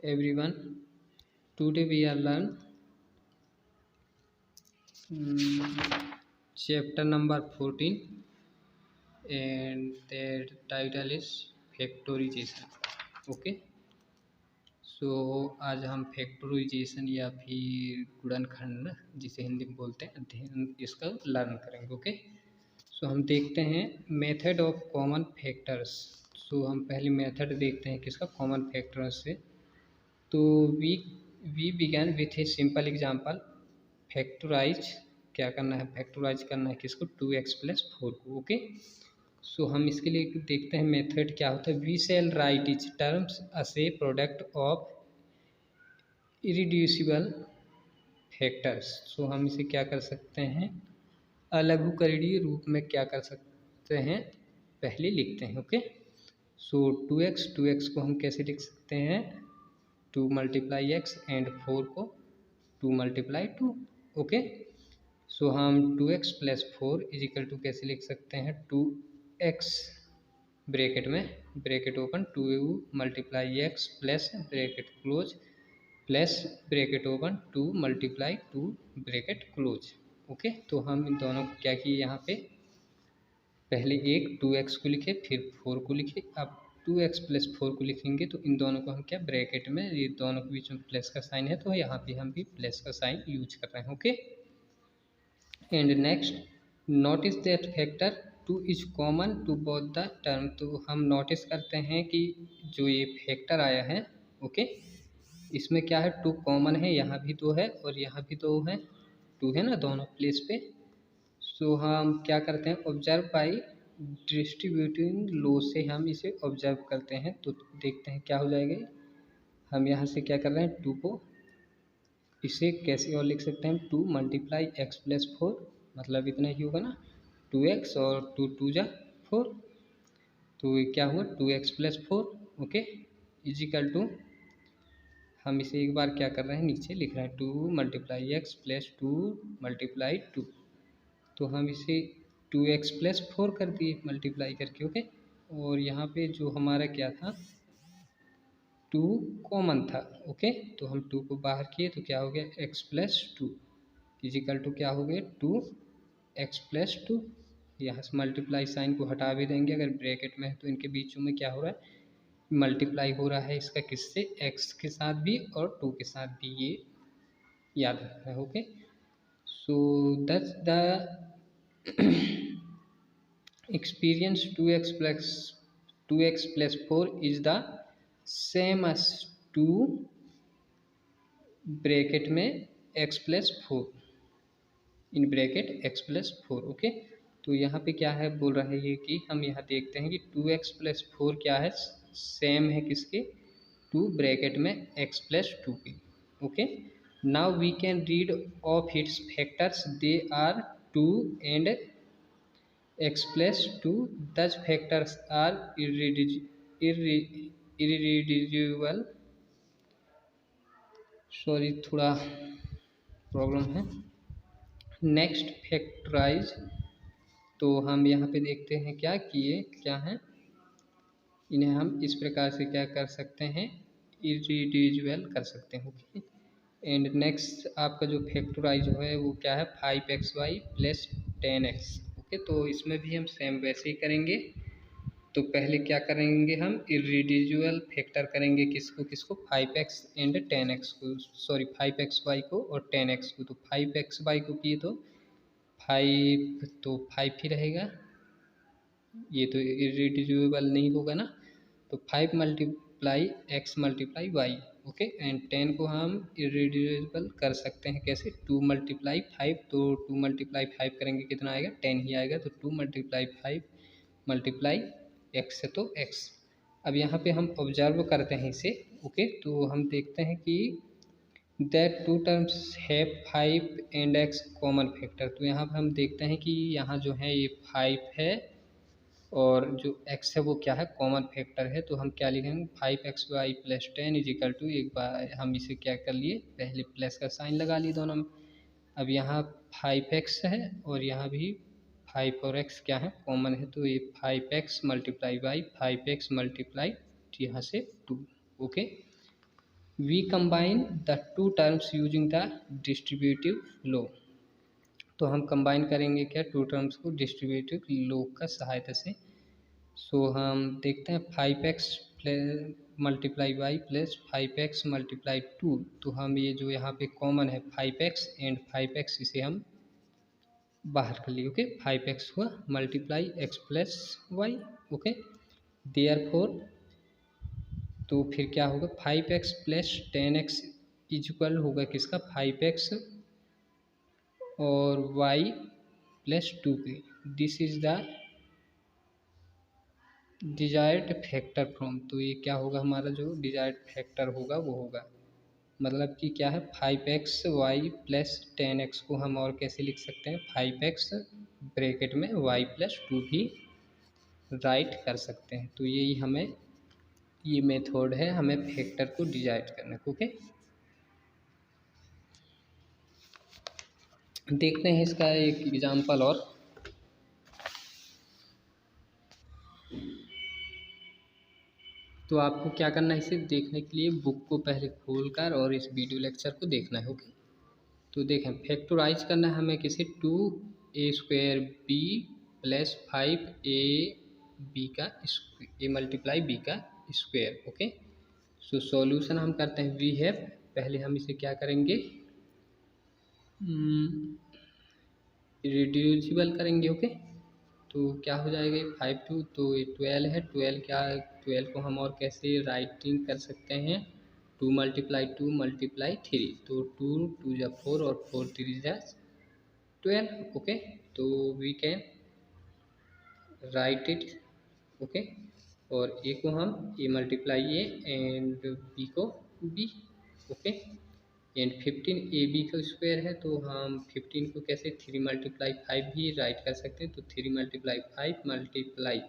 everyone. Today we are learn chapter number 14 and the title is factorization. Okay, so आज हम factorisation या फिर गुणनखंड जिसे हिंदी में बोलते हैं अध्ययन इसका लर्न करेंगे. ओके, सो हम देखते हैं method of common factors. So हम पहले मेथड देखते हैं किसका, कॉमन फैक्टर्स से. तो we begin with a simple example. Factorise क्या करना है, फैक्टराइज करना है किसको, 2x+4 को. ओके, सो हम इसके लिए देखते हैं मेथड क्या होता है. We shall write each terms as a product of irreducible factors. So हम इसे क्या कर सकते हैं, अलघुकरणीय रूप में क्या कर सकते हैं, पहले लिखते हैं. ओके, सो 2x को हम कैसे लिख सकते हैं, 2 × x एंड 4 को 2 × 2. ओके, सो हम 2x+4 = कैसे लिख सकते हैं, 2x ब्रैकेट में bracket open 2 × x plus bracket close plus bracket open 2 × 2 bracket close. Okay, तो हम इन दोनों को क्या किए, यहाँ पे पहले एक 2x को लिखे फिर 4 को लिखे. अब 2x+4 को लिखेंगे तो इन दोनों को हम क्या ब्रैकेट में, ये दोनों के बीच में प्लस का साइन है तो यहाँ पे हम भी प्लस का साइन यूज कर रहे हैं. Okay, and next notice that factor 2 is common to both the term. तो हम नोटिस करते हैं कि जो ये फैक्टर आया है, ओके, इसमें क्या है, 2 कॉमन है, यहाँ भी 2 है और यहाँ भी 2 है, 2 है ना दोनों प्लेस पे. सो हम क्या करते हैं, ऑब्जर्व बाई डिस्ट्रीब्यूटिंग लॉ से हम इसे ऑब्जर्व करते हैं. तो देखते हैं क्या हो जाएगा. हम यहाँ से क्या कर रहे हैं, 2 को इसे कैसे और लिख सकते हैं, 2 × x+4 मतलब इतना ही होगा ना, 2x और 2 2 जा 4. तो ये क्या हुआ, 2x+4. ओके, = हम इसे एक बार क्या कर रहे हैं, नीचे लिख रहे हैं 2 × x प्लस 2 × 2. तो हम इसे 2x+4 कर दिए मल्टीप्लाई करके. ओके, और यहाँ पे जो हमारा क्या था, 2 कॉमन था. ओके, तो हम 2 को बाहर किए तो क्या हो गया, x+2 = क्या हो गया, 2x+2. यहाँ से मल्टीप्लाई साइन को हटा भी देंगे, अगर ब्रैकेट में है तो इनके बीच में क्या हो रहा है, मल्टीप्लाई हो रहा है इसका किससे, x के साथ भी और 2 के साथ भी, ये याद रखना है. Okay, so that's the experience 2x+4 is the same as 2 bracket में x+4 in bracket x+4. Okay, तो यहाँ पे क्या है, बोल रहा है ये कि हम यहाँ देखते हैं कि 2x+4 क्या है, सेम है किसके, 2 ब्रैकेट में x+2 के. Okay, now we can read off its factors, they are 2 and x+2. These factors are irreducible. Sorry, थोड़ा प्रॉब्लम है. Next factorise. तो हम यहाँ पे देखते हैं क्या किए, क्या है, इन्हें हम इस प्रकार से क्या कर सकते हैं, इरिड्यूसिबल कर सकते हैं. ओके, एंड नेक्स्ट आपका जो फैक्टराइज है वो क्या है, 5xy + 10x. ओके, तो इसमें भी हम सेम वैसे ही करेंगे. तो पहले क्या करेंगे, हम इरिड्यूसिबल फैक्टर करेंगे किसको किसको, 5x एंड 10x को, सॉरी 5xy को और 10x को. तो 5xy को किए तो 5, तो 5 ही रहेगा, ये तो इरिड्यूसिबल नहीं होगा ना. तो 5 × x × y. ओके, एंड 10 को हम इरिड्यूसिबल कर सकते हैं कैसे, 2 × 5. तो 2 × 5 करेंगे कितना आएगा, 10 ही आएगा. तो 2 × 5 × x है तो x. अब यहाँ पे हम ऑब्जर्व करते हैं इसे. ओके, तो हम देखते हैं कि that 2 terms have 5 and x common factor. तो यहाँ पर हम देखते हैं कि यहाँ जो है ये 5 है और जो x है वो क्या है, कॉमन फैक्टर है. तो हम क्या लिखेंगे, 5xy + 10 = एक बार हम इसे क्या कर लिए, पहले प्लस का साइन लगा लिए दोनों में. अब यहाँ 5x है और यहाँ भी 5 और x क्या है, कॉमन है. तो ये 5x × y 5x × यहाँ से 2. Okay, we combine the two terms using the distributive law. तो हम कंबाइन करेंगे क्या, टू टर्म्स को डिस्ट्रीब्यूटिव लॉ का सहायता से। सो हम देखते हैं 5x multiply Y plus 5x multiply 2। तो हम ये जो यहाँ पे कॉमन है 5x एंड 5x, इसे हम बाहर कर लिए। ओके, 5x हुआ multiply x plus y. Okay, therefore तो फिर क्या होगा, 5x प्लस 10x इक्वल होगा किसका, 5x और y प्लस 2 के। This is the desired factor from. तो ये क्या होगा, हमारा जो डिजायर्ड फैक्टर होगा वो होगा, मतलब कि क्या है, 5x वाई प्लस 10x को हम और कैसे लिख सकते हैं, 5x ब्रैकेट में y प्लस 2 भी राइट कर सकते हैं। तो यही हमें ये मेथड है हमें फैक्टर को डिजाइड करने को। ओके, देखते हैं इसका एक एग्जांपल और। तो आपको क्या करना है, इसे देखने के लिए बुक को पहले खोलकर और इस वीडियो लेक्चर को देखना है। ओके, तो देखें, फैक्टराइज करना है हमें किसे, 2a² b plus 5a b का a मल्टीप्लाई b का स्क्वायर। ओके, सो सॉल्यूशन हम करते हैं, वी हैव, पहले हम इसे क्या करेंगे, रिड्यूसिबल करेंगे। ओके, तो क्या हो जाएगा, 5 तो ये 12 है, 12 क्या, 12 को हम और कैसे राइटिंग कर सकते हैं, 2 मल्टीप्लाई 2 मल्टीप्लाई 3। तो 2 2 जा 4 और 4 3 जा 12। ओके, तो we can write it. Okay, और ए को हम A multiply A and B को B. Okay, and 15 A B का स्क्वायर है, तो हम 15 को कैसे 3 मल्टीप्लाई 5 भी राइट कर सकते हैं। तो 3 मल्टीप्लाई 5 मल्टीप्लाई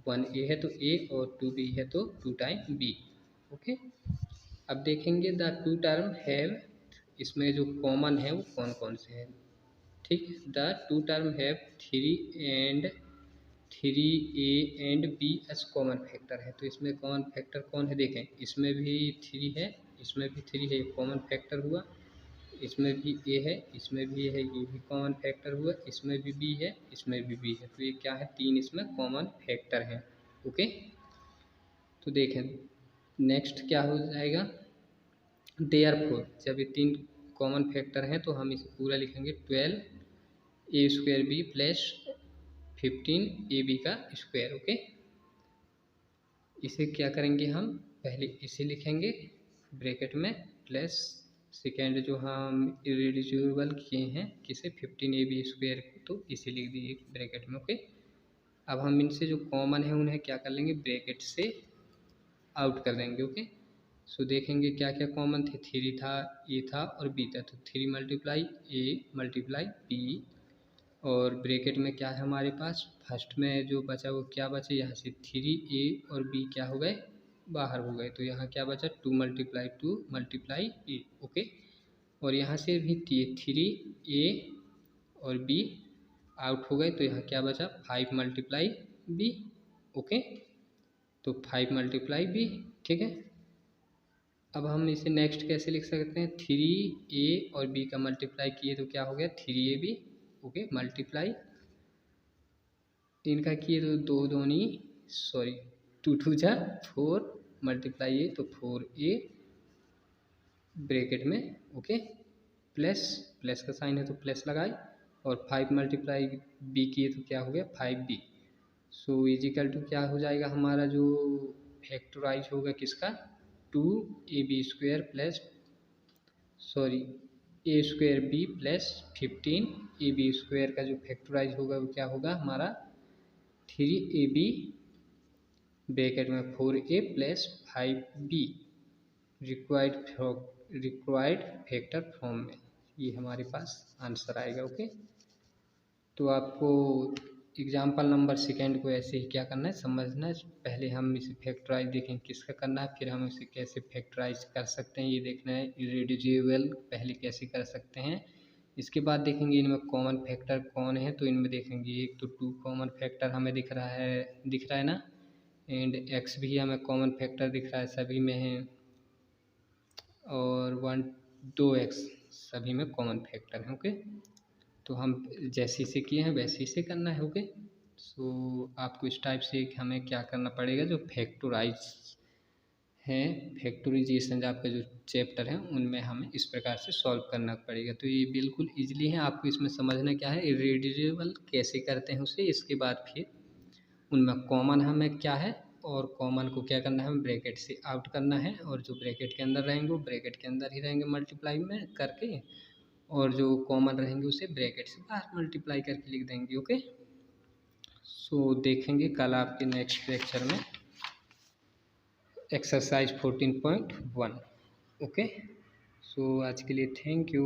1 ए है तो ए और 2 बी है तो 2 टाइम बी। ओके, अब देखेंगे द टू टर्म हैव, इसमें जो कॉमन है वो कौन कौन से हैं। ठीक, the two term have 3 S common factor है। तो इसमें कॉमन फैक्टर कौन है, देखें, इसमें भी 3 है, इसमें भी 3 है, कॉमन फैक्टर हुआ। इसमें भी ए है, इसमें भी है, ये भी कॉमन फैक्टर हुआ। इसमें भी बी है, इसमें भी बी है। तो ये क्या है, 3 इसमें कॉमन फैक्टर हैं। ओके, तो देखें नेक्स्ट क्या हो जाएगा, देयरफॉर, जब ये 3 कॉमन फैक्टर हैं तो हम इसे पूरा लिखेंगे 12a² b प्लस 15ab का स्क्वायर। ओके, इसे क्या करेंगे, हम पहले इसे लिखेंगे ब्रैकेट में प्लस सेकेंड जो हम इरेड्यूसिबल किए हैं किसे, 15ab² को, तो इसे लिख दिए ब्रैकेट में। ओके, अब हम इनसे जो कॉमन है उन्हें क्या कर लेंगे, ब्रैकेट से आउट कर देंगे। ओके, सो देखेंगे क्या क्या कॉमन थे, 3 था, ए था और बी था। तो 3 मल्टीप्लाई ए मल्टीप्लाई बी, और ब्रैकेट में क्या है हमारे पास, फर्स्ट में जो बचा वो क्या बचे, यहाँ से 3a और b क्या हो गए, बाहर हो गए। तो यहाँ क्या बचा, 2 मल्टीप्लाई ए। ओके, और यहाँ से भी 3a और b आउट हो गए, तो यहाँ क्या बचा, 5 मल्टीप्लाई b। ओके, तो 5 मल्टीप्लाई b। ठीक है, अब हम इसे नेक्स्ट कैसे लिख सकते हैं, 3a और b का मल्टीप्लाई किए तो क्या हो गया, 3ab। ओके, मल्टीप्लाई इनका किए तो 2 2 जा 4 मल्टीप्लाई ए तो 4a ब्रैकेट में। ओके, प्लस प्लस का साइन है तो प्लस लगाए, और 5 मल्टीप्लाई बी किए तो क्या हो गया, 5b। सो इजिकल टू क्या हो जाएगा, हमारा जो फैक्टराइज होगा किसका, 2ab² plus a² b plus 15ab² का जो फैक्टराइज होगा वो क्या होगा हमारा, 3ab ब्रैकेट में 4a plus 5b required factor form में, ये हमारे पास आंसर आएगा। ओके, तो आपको एग्जाम्पल नंबर सेकेंड को ऐसे ही क्या करना है, समझना है। पहले हम इसे फैक्टराइज देखें किसका करना है, फिर हम इसे कैसे फैक्टराइज कर सकते हैं ये देखना है। इरेड्यूसिबल पहले कैसे कर सकते हैं, इसके बाद देखेंगे इनमें कॉमन फैक्टर कौन है। तो इनमें देखेंगे एक तो 2 कॉमन फैक्टर हमें दिख रहा है ना, एंड x भी हमें कॉमन फैक्टर दिख रहा है, सभी में है। और 1 2x सभी में कॉमन फैक्टर हैं। ओके, तो हम जैसे इसे किए हैं वैसे इसे करना है। ओके, सो आपको इस टाइप से हमें क्या करना पड़ेगा, जो फैक्टराइज हैं, फैक्टराइजेशन आपका जो चैप्टर है उनमें हमें इस प्रकार से सॉल्व करना पड़ेगा। तो ये बिल्कुल ईजिली है, आपको इसमें समझना क्या है, इरेड्यूसिबल कैसे करते हैं उसे, इसके बाद फिर उनमें कॉमन हमें क्या है, और कॉमन को क्या करना है, हमें ब्रैकेट से आउट करना है, और जो ब्रैकेट के अंदर रहेंगे वो ब्रैकेट के अंदर ही रहेंगे मल्टीप्लाई में करके, और जो कॉमन रहेंगे उसे ब्रैकेट से बाहर मल्टीप्लाई करके लिख देंगे। ओके, सो देखेंगे कल आपके नेक्स्ट लेक्चर में एक्सरसाइज 14.1। ओके, सो आज के लिए थैंक यू।